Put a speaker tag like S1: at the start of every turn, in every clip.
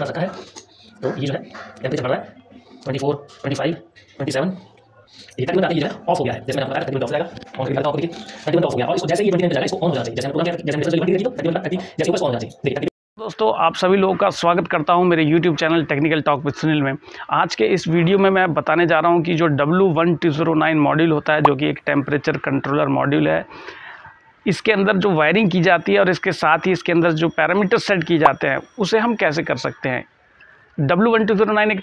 S1: कर सका है। तो ये जो है टेम्परेचर बढ़ रहा है 24, 25, 27, ये तकरीबन आते ही जो है ऑफ हो गया है। जैसे मैंने आपको बताया तकरीबन ऑफ हो जाएगा। ऑन करके बताता हूँ, देखिए तकरीबन ऑफ हो गया और इसको जैसे ही 29 पे जाएगा इसको ऑन हो जाना चाहिए। जैसे मैंने प्रोग्राम किया, जैसे मैंने 20 तो तकरीबन 30 जैसे ऊपर ऑन हो जाना चाहिए। देखिए
S2: दोस्तों, आप सभी लोगों का स्वागत करता हूं मेरे YouTube channel technical talk with Sunil में। आज के इस वीडियो में मैं बताने जा रहा हूं कि जो W1209 मॉड्यूल होता है, जो कि एक टेम्परेचर कंट्रोलर मॉड्यूल है, इसके अंदर जो वायरिंग की जाती है और इसके साथ ही इसके अंदर जो पैरामीटर सेट किए जाते हैं उसे हम कैसे कर सकते हैं। W1209 एक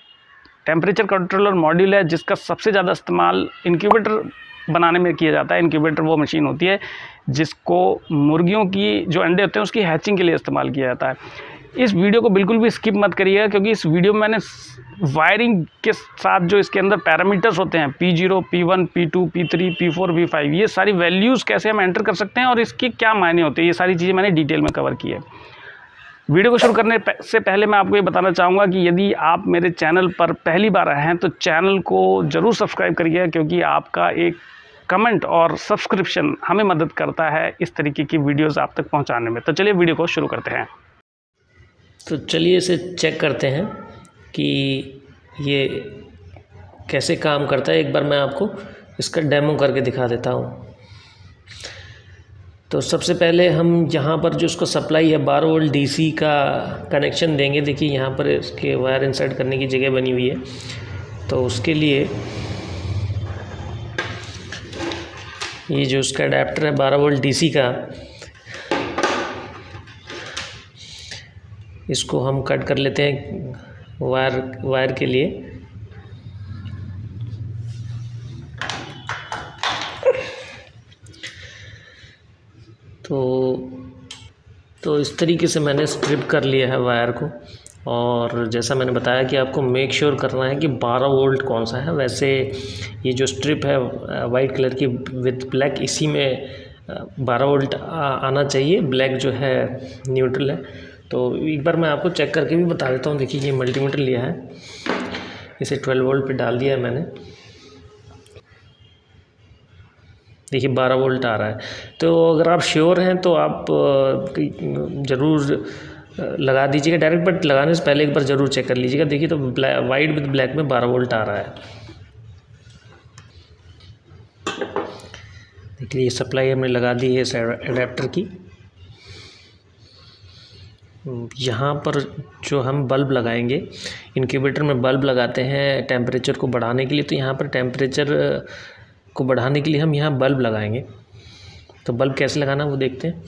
S2: टेम्परेचर कंट्रोलर मॉड्यूल है जिसका सबसे ज़्यादा इस्तेमाल इनक्यूबेटर बनाने में किया जाता है। इनक्यूबेटर वो मशीन होती है जिसको मुर्गियों की जो अंडे होते हैं उसकी हैचिंग के लिए इस्तेमाल किया जाता है। इस वीडियो को बिल्कुल भी स्किप मत करिएगा, क्योंकि इस वीडियो में मैंने वायरिंग के साथ जो इसके अंदर पैरामीटर्स होते हैं P0, P1, P2, P3, P4, P5, ये सारी वैल्यूज़ कैसे हम एंटर कर सकते हैं और इसके क्या मायने होते हैं, ये सारी चीज़ें मैंने डिटेल में कवर की है। वीडियो को शुरू करने से पहले मैं आपको ये बताना चाहूँगा कि यदि आप मेरे चैनल पर पहली बार आए हैं तो चैनल को ज़रूर सब्सक्राइब करिए, क्योंकि आपका एक कमेंट और सब्सक्रिप्शन हमें मदद करता है इस तरीके की वीडियोस आप तक पहुंचाने में। तो चलिए वीडियो को शुरू करते हैं।
S1: तो चलिए इसे चेक करते हैं कि ये कैसे काम करता है। एक बार मैं आपको इसका डेमो करके दिखा देता हूँ। तो सबसे पहले हम यहाँ पर जो इसको सप्लाई है 12 वोल्ट DC का कनेक्शन देंगे। देखिए यहाँ पर इसके वायर इंसर्ट करने की जगह बनी हुई है। तो उसके लिए ये जो उसका अडेप्टर है 12 वोल्ट DC का, इसको हम कट कर लेते हैं वायर के लिए। तो इस तरीके से मैंने स्ट्रिप कर लिया है वायर को। और जैसा मैंने बताया कि आपको मेक श्योर करना है कि 12 वोल्ट कौन सा है। वैसे ये जो स्ट्रिप है वाइट कलर की विथ ब्लैक, इसी में 12 वोल्ट आना चाहिए। ब्लैक जो है न्यूट्रल है। तो एक बार मैं आपको चेक करके भी बता देता हूँ। देखिए ये मल्टीमीटर लिया है, इसे 12 वोल्ट पे डाल दिया है मैंने। देखिए 12 वोल्ट आ रहा है। तो अगर आप श्योर हैं तो आप ज़रूर लगा दीजिएगा डायरेक्ट, बट लगाने से पहले एक बार ज़रूर चेक कर लीजिएगा। देखिए तो वाइट विद ब्लैक में 12 वोल्ट आ रहा है। देखिए ये सप्लाई हमने लगा दी है इस एडेप्टर की। यहाँ पर जो हम बल्ब लगाएंगे, इनक्यूबेटर में बल्ब लगाते हैं टेम्परेचर को बढ़ाने के लिए। तो यहाँ पर टेम्परेचर को बढ़ाने के लिए हम यहाँ बल्ब लगाएंगे। तो बल्ब कैसे लगाना वो देखते हैं।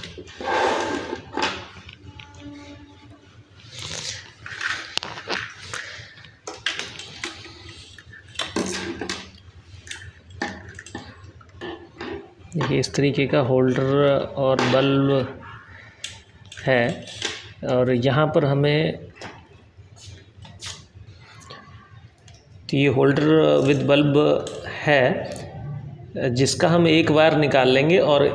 S1: देखिए इस तरीके का होल्डर और बल्ब है। और यहाँ पर हमें तो ये होल्डर विद बल्ब है, जिसका हम एक वायर निकाल लेंगे और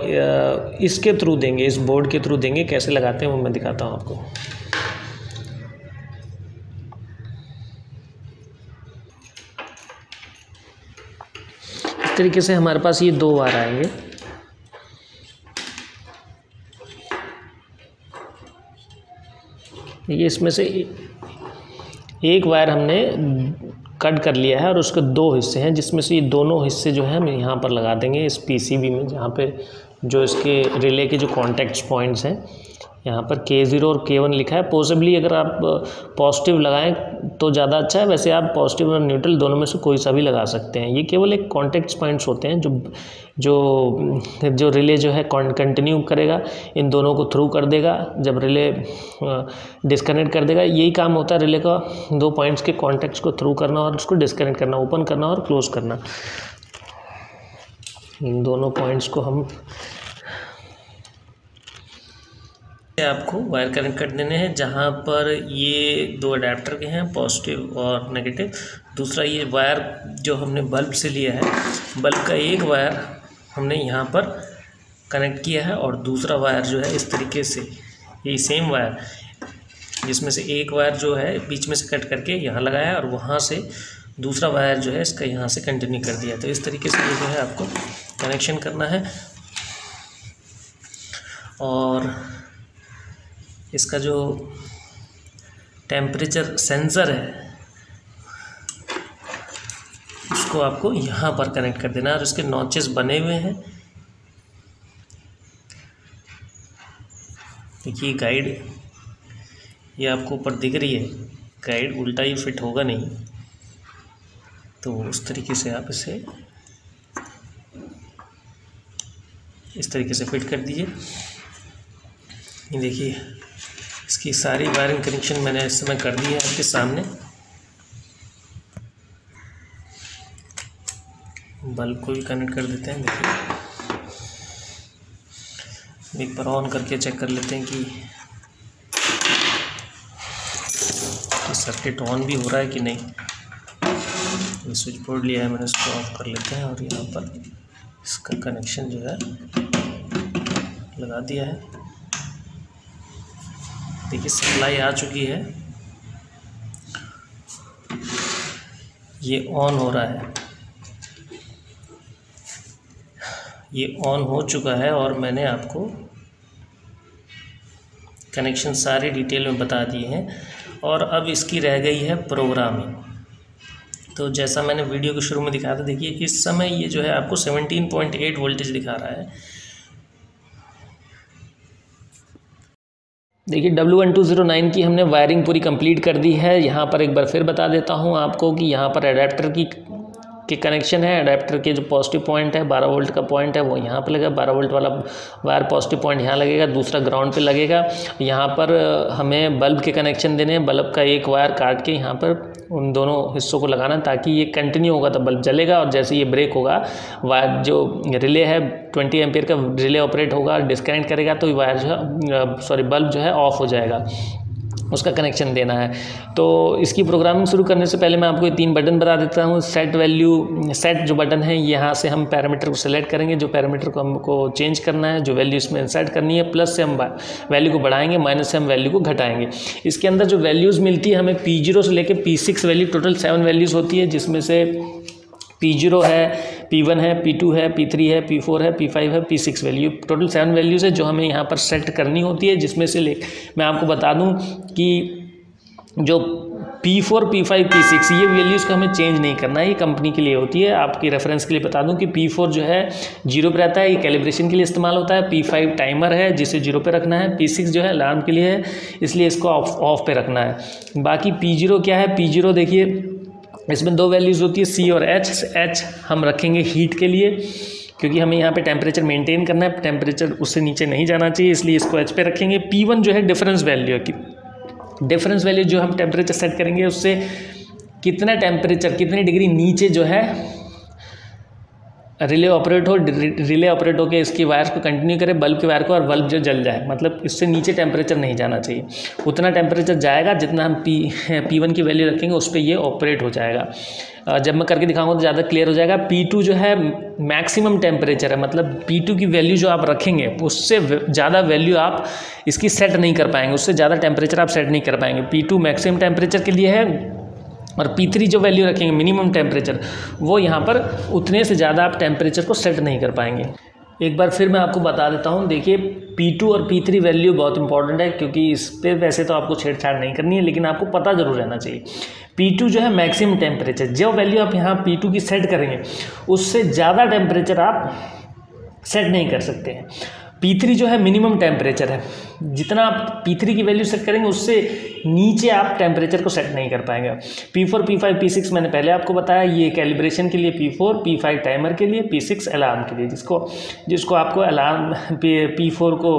S1: इसके थ्रू देंगे, इस बोर्ड के थ्रू देंगे। कैसे लगाते हैं वो मैं दिखाता हूँ आपको। इस तरीके से हमारे पास ये 2 वायर आएंगे। ये इसमें से एक वायर हमने कट कर लिया है और उसके 2 हिस्से हैं, जिसमें से ये दोनों हिस्से जो है हम यहाँ पर लगा देंगे इस PCB में, जहाँ पे जो इसके रिले के जो कॉन्टैक्ट पॉइंट्स हैं, यहाँ पर K0 और K1 लिखा है। पॉसिबली अगर आप पॉजिटिव लगाएं तो ज़्यादा अच्छा है। वैसे आप पॉजिटिव और न्यूट्रल दोनों में से कोई सा भी लगा सकते हैं। ये केवल एक कॉन्टैक्ट पॉइंट्स होते हैं जो रिले जो है कंटिन्यू करेगा, इन दोनों को थ्रू कर देगा। जब रिले डिस्कनेक्ट कर देगा, यही काम होता है रिले का, 2 पॉइंट्स के कॉन्टैक्ट्स को थ्रू करना और उसको डिस्कनेक्ट करना, ओपन करना और क्लोज करना। इन दोनों पॉइंट्स को हम आपको वायर कनेक्ट कर देने हैं, जहाँ पर ये 2 अडेप्टर के हैं, पॉजिटिव और नेगेटिव। दूसरा ये वायर जो हमने बल्ब से लिया है, बल्ब का एक वायर हमने यहाँ पर कनेक्ट किया है और दूसरा वायर जो है इस तरीके से, ये सेम वायर, जिसमें से एक वायर जो है बीच में से कट करके यहाँ लगाया है और वहाँ से दूसरा वायर जो है इसका यहाँ से कंटिन्यू कर दिया। तो इस तरीके से ये जो है आपको कनेक्शन करना है। और इसका जो टेम्परेचर सेंसर है उसको आपको यहाँ पर कनेक्ट कर देना है और इसके नॉचेस बने हुए हैं। देखिए गाइड ये आपको ऊपर दिख रही है, गाइड उल्टा ही फिट होगा नहीं, तो उस तरीके से आप इसे इस तरीके से फिट कर दीजिए। ये देखिए इसकी सारी वायरिंग कनेक्शन मैंने इस समय कर दी है आपके सामने। बल्ब को भी कनेक्ट कर देते हैं। देखिए एक बार ऑन करके चेक कर लेते हैं कि सर्किट ऑन भी हो रहा है कि नहीं। ये स्विच बोर्ड लिया है मैंने, इसको ऑफ कर लेते हैं और यहाँ पर इसका कनेक्शन जो है लगा दिया है। देखिए सप्लाई आ चुकी है, ये ऑन हो रहा है, ये ऑन हो चुका है और मैंने आपको कनेक्शन सारे डिटेल में बता दिए हैं। और अब इसकी रह गई है प्रोग्रामिंग। तो जैसा मैंने वीडियो के शुरू में दिखाया था, देखिए इस समय ये जो है आपको 17.8 वोल्टेज दिखा रहा है। देखिए W1209 की हमने वायरिंग पूरी कंप्लीट कर दी है। यहाँ पर एक बार फिर बता देता हूँ आपको कि यहाँ पर अडेप्टर के कनेक्शन है। अडेप्टर के जो पॉजिटिव पॉइंट है 12 वोल्ट का पॉइंट है वो यहाँ पे लगेगा, 12 वोल्ट वाला वायर पॉजिटिव पॉइंट यहाँ लगेगा, दूसरा ग्राउंड पे लगेगा। यहाँ पर हमें बल्ब के कनेक्शन देने हैं, बल्ब का एक वायर काट के यहाँ पर उन दोनों हिस्सों को लगाना ताकि ये कंटिन्यू होगा तो बल्ब जलेगा, और जैसे ये ब्रेक होगा वायर जो रिले है 20 एम्पियर का रिले ऑपरेट होगा, डिस्कनेक्ट करेगा तो वायर जो है बल्ब जो है ऑफ हो जाएगा, उसका कनेक्शन देना है। तो इसकी प्रोग्रामिंग शुरू करने से पहले मैं आपको ये 3 बटन बता देता हूँ। सेट जो बटन है यहाँ से हम पैरामीटर को सेलेक्ट करेंगे, जो पैरामीटर को हमको चेंज करना है, जो वैल्यू इसमें इंसर्ट करनी है। प्लस से हम वैल्यू को बढ़ाएंगे, माइनस से हम वैल्यू को घटाएंगे। इसके अंदर जो वैल्यूज़ मिलती है हमें P0 से लेकर P6 वैल्यू, टोटल 7 वैल्यूज़ होती है, जिसमें से P0 है, P1 है, P2 है, P3 है, P4 है, P5 है, P6 वैल्यू, टोटल 7 वैल्यूज़ है जो हमें यहाँ पर सेट करनी होती है। जिसमें से मैं आपको बता दूँ कि जो P4, P5, P6 ये वैल्यूज़ को हमें चेंज नहीं करना है, ये कंपनी के लिए होती है। आपकी रेफरेंस के लिए बता दूं कि P4 जो है 0 पे रहता है, ये कैलिब्रेशन के लिए इस्तेमाल होता है। P5 टाइमर है जिसे 0 पे रखना है। P6 जो है अलार्म के लिए है, इसलिए इसको ऑफ पे रखना है। बाकी P0 क्या है, P0 देखिए इसमें 2 वैल्यूज़ होती है C और H हम रखेंगे हीट के लिए, क्योंकि हमें यहाँ पे टेम्परेचर मेंटेन करना है, टेम्परेचर उससे नीचे नहीं जाना चाहिए, इसलिए इसको H पे रखेंगे। P1 जो है डिफरेंस वैल्यू है, डिफरेंस वैल्यू जो हम टेम्परेचर सेट करेंगे उससे कितना टेम्परेचर कितनी डिग्री नीचे जो है रिले ऑपरेट हो के इसकी वायर्स को कंटिन्यू करे बल्ब के वायर को, और बल्ब जो जल जाए, मतलब इससे नीचे टेम्परेचर नहीं जाना चाहिए। उतना टेम्परेचर जाएगा जितना हम P1 की वैल्यू रखेंगे उस पर ये ऑपरेट हो जाएगा। जब मैं करके दिखाऊंगा तो ज़्यादा क्लियर हो जाएगा। P2 जो है मैक्सिमम टेम्परेचर है, मतलब P2 की वैल्यू जो आप रखेंगे उससे ज़्यादा वैल्यू आप इसकी सेट नहीं कर पाएंगे, उससे ज़्यादा टेम्परेचर आप सेट नहीं कर पाएंगे। P2 मैक्सिमम टेम्परेचर के लिए है, और P3 जो वैल्यू रखेंगे मिनिमम टेम्परेचर, वो यहाँ पर उतने से ज़्यादा आप टेम्परेचर को सेट नहीं कर पाएंगे। एक बार फिर मैं आपको बता देता हूँ। देखिए P2 और P3 वैल्यू बहुत इंपॉर्टेंट है, क्योंकि इस पर वैसे तो आपको छेड़छाड़ नहीं करनी है, लेकिन आपको पता ज़रूर रहना चाहिए। P2 जो है मैक्सिमम टेम्परेचर, जो वैल्यू आप यहाँ P2 की सेट करेंगे उससे ज़्यादा टेम्परेचर आप सेट नहीं कर सकते हैं। P3 जो है मिनिमम टेम्परेचर है, जितना आप P3 की वैल्यू सेट करेंगे उससे नीचे आप टेम्परेचर को सेट नहीं कर पाएंगे। P4, P5, P6 मैंने पहले आपको बताया, ये कैलिब्रेशन के लिए P4, P5 टाइमर के लिए, P6 अलार्म के लिए, जिसको आपको अलार्म P4 को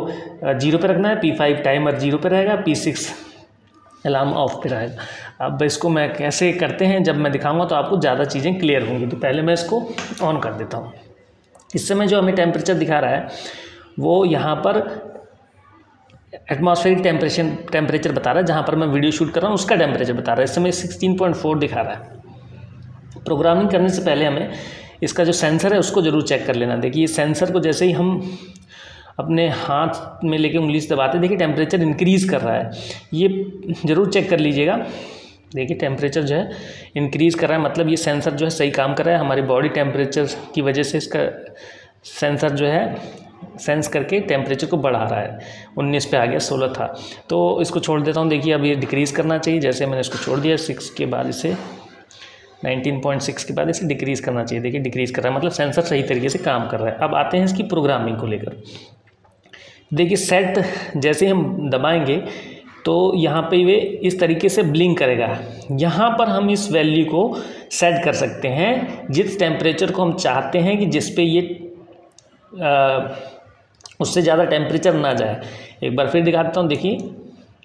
S1: 0 पे रखना है, P5 टाइमर 0 पे रहेगा, P6 अलार्म ऑफ पे रहेगा। अब इसको मैं कैसे करते हैं जब मैं दिखाऊंगा तो आपको ज़्यादा चीज़ें क्लियर होंगी। तो पहले मैं इसको ऑन कर देता हूँ। इस समय जो हमें टेम्परेचर दिखा रहा है वो यहाँ पर एटमॉस्फेरिक टेम्परेचर बता रहा है, जहाँ पर मैं वीडियो शूट कर रहा हूँ उसका टेम्परेचर बता रहा है। इस समय 16.4 दिखा रहा है। प्रोग्रामिंग करने से पहले हमें इसका जो सेंसर है उसको ज़रूर चेक कर लेना। देखिए सेंसर को जैसे ही हम अपने हाथ में लेके उंगली से दबाते, देखिए टेम्परेचर इंक्रीज़ कर रहा है, ये ज़रूर चेक कर लीजिएगा। देखिए टेम्परेचर जो है इंक्रीज़ कर रहा है, मतलब ये सेंसर जो है सही काम कर रहा है। हमारी बॉडी टेम्परेचर की वजह से इसका सेंसर जो है सेंस करके टेम्परेचर को बढ़ा रहा है। 19 पे आ गया, 16 था, तो इसको छोड़ देता हूँ। देखिए अब ये डिक्रीज़ करना चाहिए, जैसे मैंने इसको छोड़ दिया 6 के बाद इसे 19.6 के बाद इसे डिक्रीज़ करना चाहिए। देखिए डिक्रीज़ कर रहा है, मतलब सेंसर सही तरीके से काम कर रहा है। अब आते हैं इसकी प्रोग्रामिंग को लेकर। देखिए सेट जैसे हम दबाएंगे तो यहाँ पे वे इस तरीके से ब्लिंक करेगा। यहाँ पर हम इस वैल्यू को सेट कर सकते हैं जिस टेम्परेचर को हम चाहते हैं कि जिस पे ये उससे ज़्यादा टेम्परेचर ना जाए। एक बार फिर दिखाता हूँ। देखिए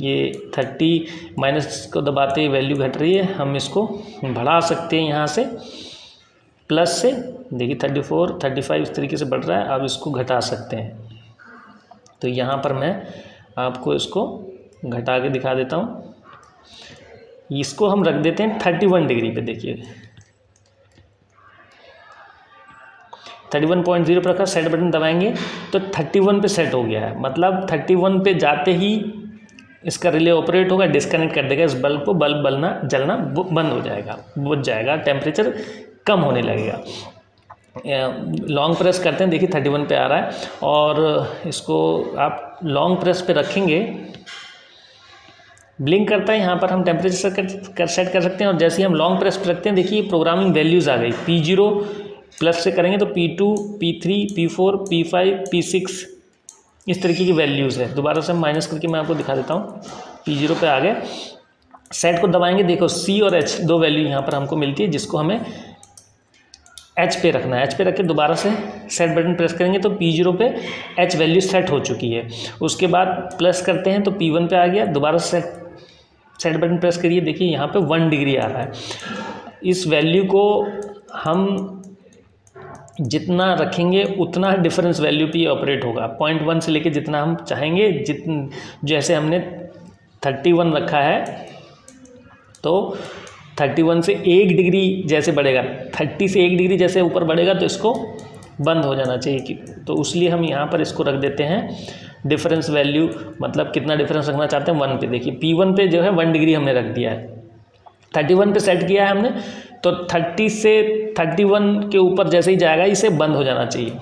S1: ये 30 माइनस को दबाते ही वैल्यू घट रही है, हम इसको बढ़ा सकते हैं यहाँ से प्लस से। देखिए 34 35 इस तरीके से बढ़ रहा है, अब इसको घटा सकते हैं। तो यहाँ पर मैं आपको इसको घटा के दिखा देता हूँ। इसको हम रख देते हैं 31 डिग्री पे। देखिए 31.0 पर रखा, सेट बटन दबाएंगे तो 31 पे सेट हो गया है। मतलब 31 पे जाते ही इसका रिले ऑपरेट होगा, डिस्कनेक्ट कर देगा इस बल्ब को, बल्ब जलना बंद हो जाएगा, बुझ जाएगा, टेम्परेचर कम होने लगेगा। लॉन्ग प्रेस करते हैं, देखिए 31 पे आ रहा है, और इसको आप लॉन्ग प्रेस पे रखेंगे, ब्लिंक करता है। यहाँ पर हम टेम्परेचर सेट कर सकते हैं, और जैसे ही हम लॉन्ग प्रेस पे रखते हैं देखिए प्रोग्रामिंग वैल्यूज़ आ गई। P0 प्लस से करेंगे तो P2 P3 P4 P5 P6 इस तरीके की वैल्यूज़ है। दोबारा से हम माइनस करके मैं आपको दिखा देता हूँ। P0 पे आ गए, सेट को दबाएंगे, देखो C और H दो वैल्यू यहाँ पर हमको मिलती है, जिसको हमें H पे रखना है। H पे रख के दोबारा से सेट बटन प्रेस करेंगे तो P0 पे H वैल्यू सेट हो चुकी है। उसके बाद प्लस करते हैं तो P1 पे आ गया, दोबारा सेट बटन प्रेस करिए, देखिए यहाँ पे 1 डिग्री आ रहा है। इस वैल्यू को हम जितना रखेंगे उतना डिफरेंस वैल्यू पे ऑपरेट होगा। 0.1 से लेके जितना हम चाहेंगे, जैसे हमने 31 रखा है तो 31 से 1 डिग्री जैसे बढ़ेगा, 30 से 1 डिग्री जैसे ऊपर बढ़ेगा तो इसको बंद हो जाना चाहिए कि, तो इसलिए हम यहाँ पर इसको रख देते हैं डिफरेंस वैल्यू, मतलब कितना डिफरेंस रखना चाहते हैं 1 पे। देखिए P1 पे जो है 1 डिग्री हमने रख दिया है, 31 पे सेट किया है हमने, तो 30 से 31 के ऊपर जैसे ही जाएगा इसे बंद हो जाना चाहिए।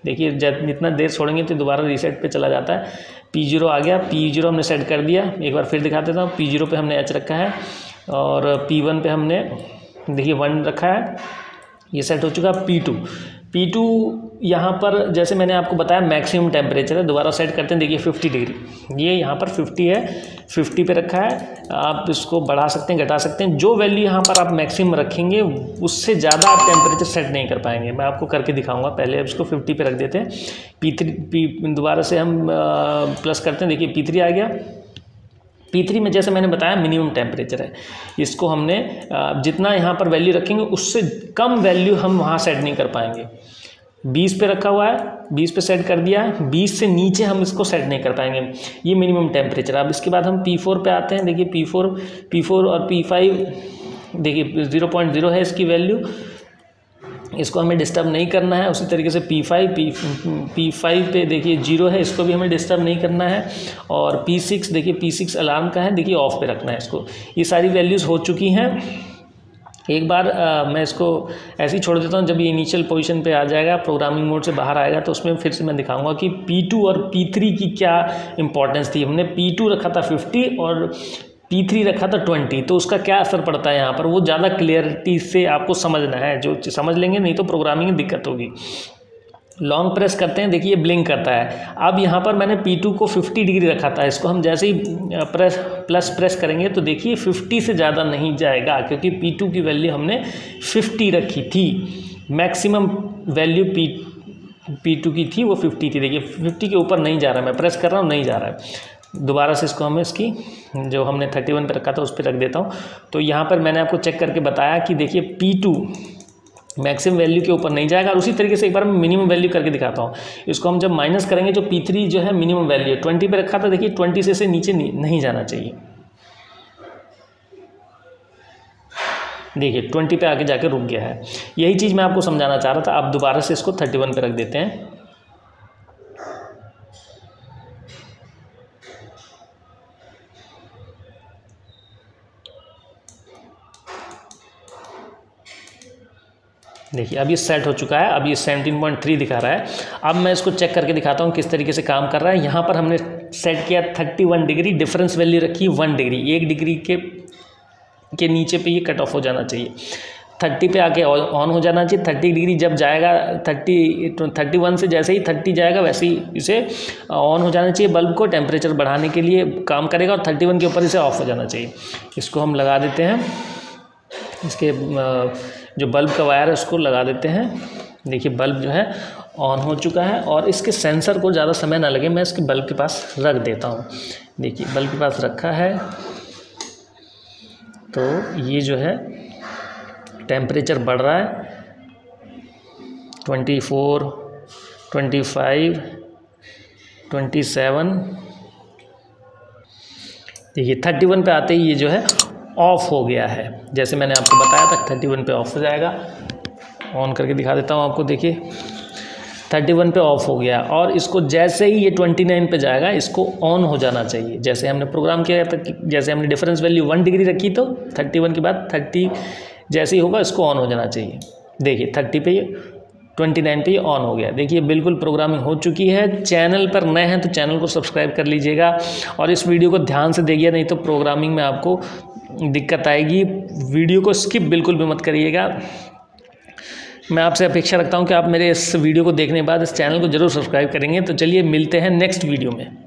S1: देखिए जितना देर छोड़ेंगे तो दोबारा रीसेट पे चला जाता है। P0 आ गया, P0 हमने सेट कर दिया। एक बार फिर दिखा देता हूँ। P0 पे हमने H रखा है और P1 पे हमने देखिए 1 रखा है, ये सेट हो चुका। P2 यहाँ पर जैसे मैंने आपको बताया मैक्सिमम टेम्परेचर है, दोबारा सेट करते हैं। देखिए 50 डिग्री, ये यहाँ पर 50 है, 50 पे रखा है। आप इसको बढ़ा सकते हैं, घटा सकते हैं। जो वैल्यू यहाँ पर आप मैक्सिमम रखेंगे उससे ज़्यादा आप टेम्परेचर सेट नहीं कर पाएंगे। मैं आपको करके दिखाऊंगा। पहले अब इसको 50 पे रख देते हैं। P3 दोबारा से हम प्लस करते हैं। देखिए P3 आ गया। P3 में जैसे मैंने बताया मिनिमम टेम्परेचर है, इसको हमने जितना यहाँ पर वैल्यू रखेंगे उससे कम वैल्यू हम वहाँ सेट नहीं कर पाएंगे। 20 पे रखा हुआ है, 20 पे सेट कर दिया है, 20 से नीचे हम इसको सेट नहीं कर पाएंगे, ये मिनिमम टेम्परेचर। अब इसके बाद हम P4 पे आते हैं। देखिए P4 और P5 देखिए 0.0 है इसकी वैल्यू, इसको हमें डिस्टर्ब नहीं करना है। उसी तरीके से P5 पे देखिए 0 है, इसको भी हमें डिस्टर्ब नहीं करना है। और P6 देखिए P6 अलार्म का है, देखिए ऑफ पे रखना है इसको। ये सारी वैल्यूज़ हो चुकी हैं। एक बार मैं इसको ऐसे ही छोड़ देता हूँ। जब ये इनिशियल पोजीशन पे आ जाएगा, प्रोग्रामिंग मोड से बाहर आएगा, तो उसमें फिर से मैं दिखाऊंगा कि P2 और P3 की क्या इंपॉर्टेंस थी। हमने P2 रखा था 50 और P3 रखा था 20, तो उसका क्या असर पड़ता है यहाँ पर, वो ज़्यादा क्लियरिटी से आपको समझना है। जो समझ लेंगे, नहीं तो प्रोग्रामिंग में दिक्कत होगी। लॉन्ग प्रेस करते हैं, देखिए ब्लिंक करता है। अब यहाँ पर मैंने P2 को 50 डिग्री रखा था, इसको हम जैसे ही प्रेस करेंगे तो देखिए 50 से ज़्यादा नहीं जाएगा, क्योंकि P2 की वैल्यू हमने 50 रखी थी। मैक्सिमम वैल्यू P2 की थी वो 50 थी। देखिए 50 के ऊपर नहीं जा रहा है, मैं प्रेस कर रहा हूँ, नहीं जा रहा है। दोबारा से इसको हम इसकी जो हमने 31 पे रखा था उस पर रख देता हूँ। तो यहाँ पर मैंने आपको चेक करके बताया कि देखिए P2 मैक्सिमम वैल्यू के ऊपर नहीं जाएगा। और उसी तरीके से एक बार मैं मिनिमम वैल्यू करके दिखाता हूँ। इसको हम जब माइनस करेंगे, जो P3 जो है मिनिमम वैल्यू 20 पे रखा था, देखिए 20 से नीचे नहीं जाना चाहिए। देखिए 20 पे आके जाके रुक गया है। यही चीज़ मैं आपको समझाना चाह रहा था। अब दोबारा से इसको 31 पे रख देते हैं। देखिए अब ये सेट हो चुका है, अब ये 17.3 दिखा रहा है। अब मैं इसको चेक करके दिखाता हूँ किस तरीके से काम कर रहा है। यहाँ पर हमने सेट किया 31 डिग्री, डिफरेंस वैल्यू रखी 1 डिग्री, 1 डिग्री के नीचे पे ये कट ऑफ हो जाना चाहिए। 30 पे आके ऑन हो जाना चाहिए। 30 डिग्री जब जाएगा 31 से जैसे ही 30 जाएगा वैसे ही इसे ऑन हो जाना चाहिए। बल्ब को टेम्परेचर बढ़ाने के लिए काम करेगा और 31 के ऊपर इसे ऑफ हो जाना चाहिए। इसको हम लगा देते हैं, इसके जो बल्ब का वायर है उसको लगा देते हैं। देखिए बल्ब जो है ऑन हो चुका है और इसके सेंसर को ज़्यादा समय ना लगे, मैं इसके बल्ब के पास रख देता हूँ। देखिए बल्ब के पास रखा है तो ये जो है टेम्परेचर बढ़ रहा है 24, 25, 27। देखिए 31 पे आते ही ये जो है ऑफ हो गया है। जैसे मैंने आपको बताया था 31 पे ऑफ हो जाएगा। ऑन करके दिखा देता हूँ आपको। देखिए 31 पे ऑफ हो गया और इसको जैसे ही ये 29 पे जाएगा इसको ऑन हो जाना चाहिए। जैसे हमने प्रोग्राम किया था कि जैसे हमने डिफरेंस वैल्यू 1 डिग्री रखी तो 31 के बाद 30 जैसे ही होगा इसको ऑन हो जाना चाहिए। देखिए 30 पे 29 पे ये ऑन हो गया। देखिए बिल्कुल प्रोग्रामिंग हो चुकी है। चैनल पर नए हैं तो चैनल को सब्सक्राइब कर लीजिएगा और इस वीडियो को ध्यान से देखिए, नहीं तो प्रोग्रामिंग में आपको दिक्कत आएगी। वीडियो को स्किप बिल्कुल भी मत करिएगा। मैं आपसे अपेक्षा रखता हूं कि आप मेरे इस वीडियो को देखने के बाद इस चैनल को जरूर सब्सक्राइब करेंगे। तो चलिए मिलते हैं नेक्स्ट वीडियो में।